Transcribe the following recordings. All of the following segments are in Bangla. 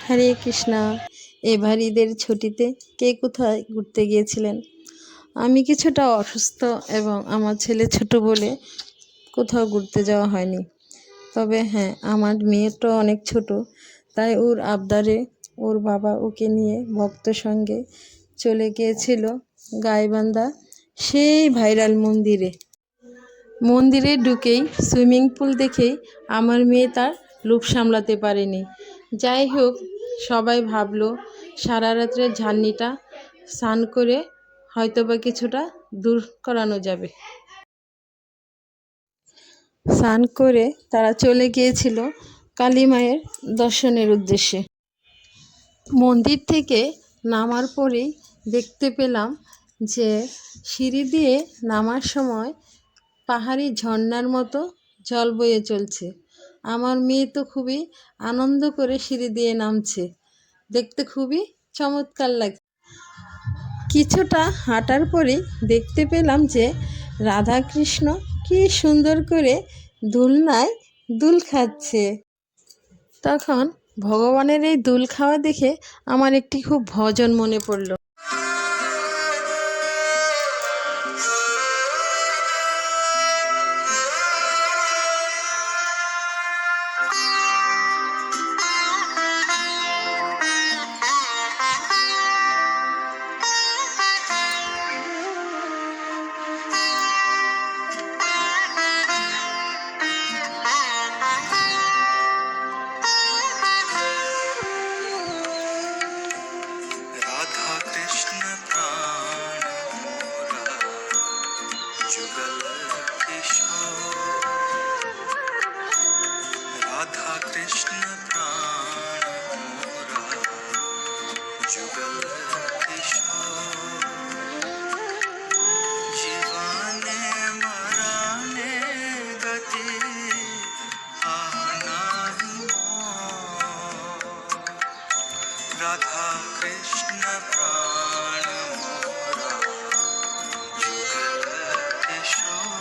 হরে কৃষ্ণ। এবার ঈদের ছুটিতে কে কোথায় ঘুরতে গিয়েছিলেন? আমি কিছুটা অসুস্থ এবং আমার ছেলে ছোট বলে কোথাও ঘুরতে যাওয়া হয়নি। তবে হ্যাঁ, আমার মেয়েটা অনেক ছোট, তাই ওর আবদারে ওর বাবা ওকে নিয়ে ভক্ত সঙ্গে চলে গিয়েছিল গাইবান্ধা সেই ভাইরাল মন্দিরে। মন্দিরে ঢুকেই সুইমিং পুল দেখেই আমার মেয়ে তার লোভ সামলাতে পারেনি। যাই হোক, সবাই ভাবলো সারা রাত্রের ঝার্নিটা স্নান করে হয়তোবা কিছুটা দূর করানো যাবে। স্নান করে তারা চলে গিয়েছিল কালী মায়ের দর্শনের উদ্দেশ্যে। মন্দির থেকে নামার পরেই দেখতে পেলাম যে সিঁড়ি দিয়ে নামার সময় পাহাড়ি ঝর্ণার মতো জল বয়ে চলছে। আমার মেয়ে তো খুবই আনন্দ করে সিঁড়ি দিয়ে নামছে, দেখতে খুবই চমৎকার লাগে। কিছুটা হাঁটার পরেই দেখতে পেলাম যে রাধাকৃষ্ণ কি সুন্দর করে দোলনায় দুল খাচ্ছে। তখন ভগবানের এই দুল খাওয়া দেখে আমার একটি খুব ভজন মনে পড়ল। राधा कृष्ण प्राण मोरा जुगल किशोर।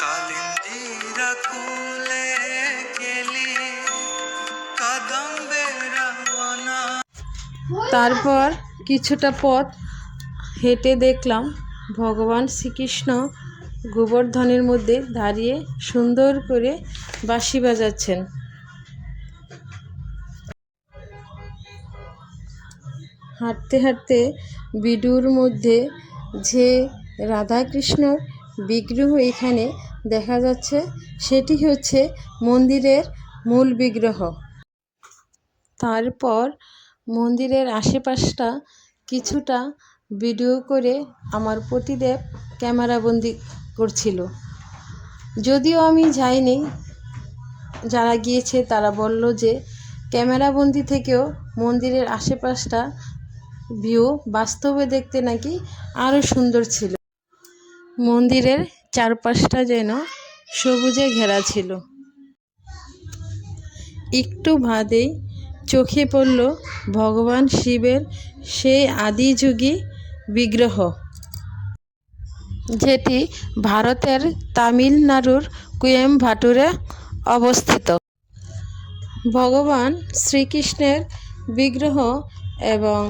कालिंदी रखूले केली कदम्बेरा बना। তারপর কিছুটা পথ হেঁটে দেখলাম ভগবান শ্রীকৃষ্ণ গোবর্ধনের মধ্যে দাঁড়িয়ে সুন্দর করে বাঁশি বাজাচ্ছেন। হাঁটতে হাঁটতে ভিডিওর মধ্যে যে রাধাকৃষ্ণর বিগ্রহ এখানে দেখা যাচ্ছে, সেটি হচ্ছে মন্দিরের মূল বিগ্রহ। তারপর মন্দিরের আশেপাশটা কিছুটা ভিডিও করে আমার পতিদেব ক্যামেরাবন্দি করছিল। যদিও আমি যাইনি, যারা গিয়েছে তারা বলল যে ক্যামেরাবন্দি থেকেও মন্দিরের আশেপাশটা ভিউ বাস্তবে দেখতে নাকি আরও সুন্দর ছিল। মন্দিরের চারপাশটা যেন সবুজে ঘেরা ছিল। একটু বাদেই চোখে পড়ল ভগবান শিবের সেই আদিযুগী বিগ্রহ, যেটি ভারতের তামিলনাড়ুর কোয়েম্বাটুরে অবস্থিত। ভগবান শ্রীকৃষ্ণের বিগ্রহ এবং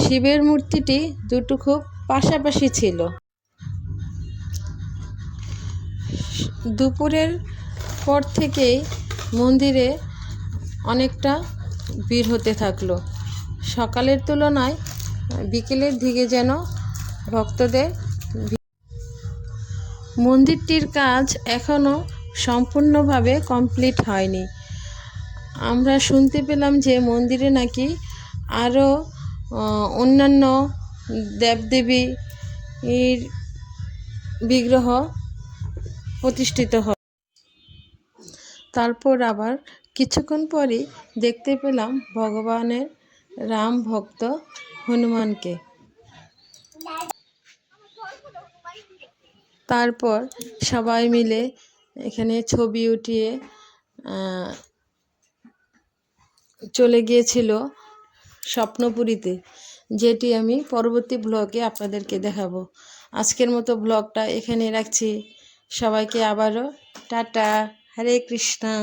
শিবের মূর্তিটি দুটো খুব পাশাপাশি ছিল। দুপুরের পর থেকেই মন্দিরে অনেকটা ভিড় হতে থাকলো। সকালের তুলনায় বিকেলের দিকে যেন ভক্তদের। মন্দিরটির কাজ এখনও সম্পূর্ণভাবে কমপ্লিট হয়নি। আমরা শুনতে পেলাম যে মন্দিরে নাকি আরও অন্যান্য দেবদেবীর বিগ্রহ প্রতিষ্ঠিত হয়। তারপর আবার কিছুক্ষণ পরই দেখতে পেলাম ভগবানের রাম ভক্ত হনুমানকে। তারপর সবাই মিলে এখানে ছবি উঠিয়ে চলে গিয়েছিল স্বপ্নপুরীতে, যেটি আমি পরবর্তী ব্লগে আপনাদেরকে দেখাবো। আজকের মতো ব্লগটা এখানে রাখছি। সবাইকে আবারও টাটা, হরে কৃষ্ণা।